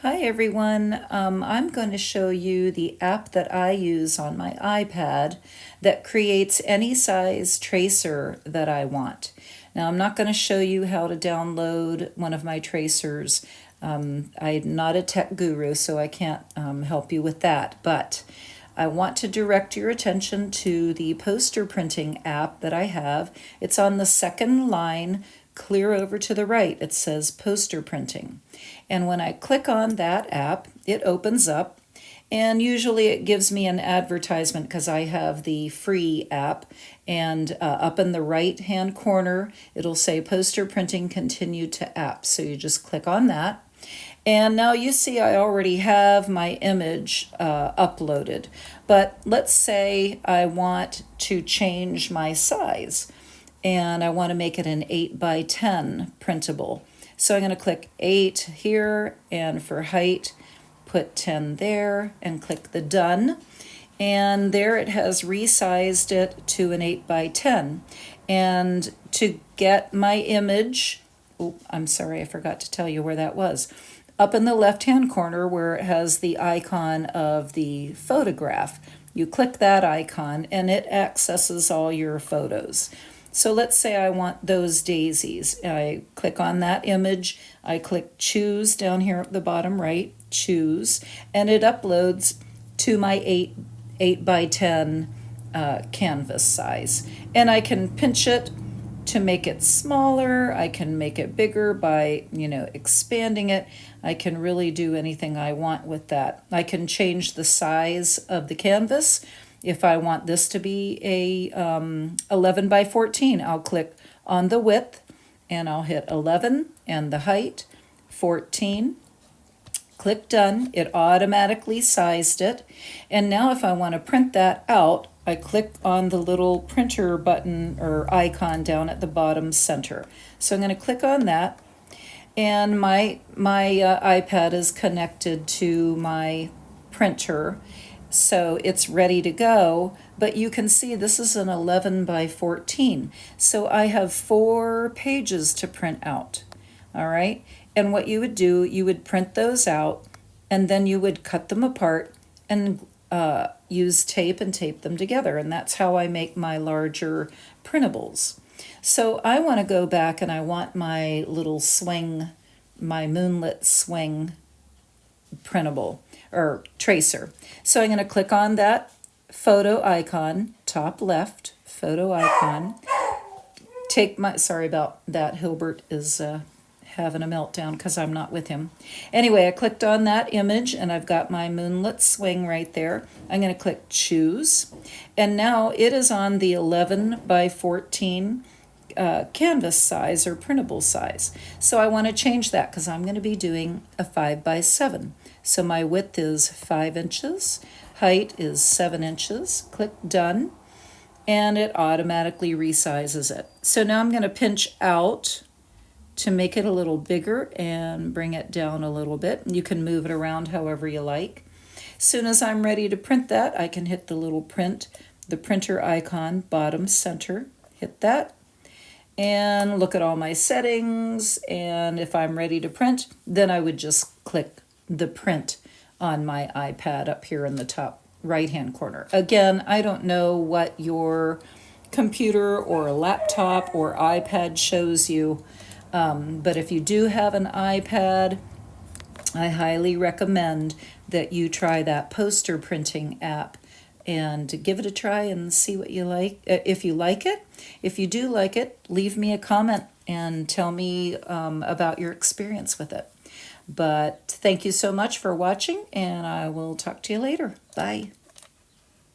Hi everyone, I'm going to show you the app that I use on my iPad that creates any size tracer that I want. Now I'm not going to show you how to download one of my tracers. I'm not a tech guru, so I can't help you with that, but I want to direct your attention to the poster printing app that I have. It's on the second line, clear over to the right. It says poster printing. And when I click on that app, it opens up, and usually it gives me an advertisement because I have the free app, and up in the right hand corner it'll say poster printing continued to app. So you just click on that. And now you see I already have my image uploaded. But let's say I want to change my size and I want to make it an 8 by 10 printable. So I'm going to click 8 here, and for height, put 10 there, and click the done. And there it has resized it to an 8 by 10. And to get my image, oh, I'm sorry, I forgot to tell you where that was. Up in the left-hand corner where it has the icon of the photograph, you click that icon and it accesses all your photos. So let's say I want those daisies. I click on that image, I click choose down here at the bottom right, choose, and it uploads to my 8 by 10 canvas size. And I can pinch it to make it smaller. I can make it bigger by, expanding it. I can really do anything I want with that. I can change the size of the canvas. If I want this to be a 11 by 14, I'll click on the width and I'll hit 11, and the height 14. Click done. It automatically sized it. And now if I want to print that out, I click on the little printer button or icon down at the bottom center. So I'm going to click on that, and my iPad is connected to my printer, so it's ready to go. But you can see this is an 11 by 14, so I have 4 pages to print out. All right, and what you would do, you would print those out, and then you would cut them apart and use tape and tape them together, and that's how I make my larger printables. So I want to go back and I want my little swing, my moonlit swing printable or tracer. So I'm going to click on that photo icon, top left photo icon. Take my, sorry about that, Hilbert is having a meltdown because I'm not with him. Anyway, I clicked on that image and I've got my moonlit swing right there. I'm going to click choose, and now it is on the 11 by 14 canvas size or printable size. So I want to change that because I'm going to be doing a 5 by 7. So my width is 5 inches, height is 7 inches. Click done, and it automatically resizes it. So now I'm going to pinch out to make it a little bigger and bring it down a little bit. You can move it around however you like. As soon as I'm ready to print that, I can hit the little print, the printer icon, bottom center, hit that, and look at all my settings. And if I'm ready to print, then I would just click the print on my iPad up here in the top right-hand corner. Again, I don't know what your computer or laptop or iPad shows you. But if you do have an iPad, I highly recommend that you try that poster printing app and give it a try and see what you like. If you like it, if you do like it, leave me a comment and tell me about your experience with it. But thank you so much for watching, and I will talk to you later. Bye.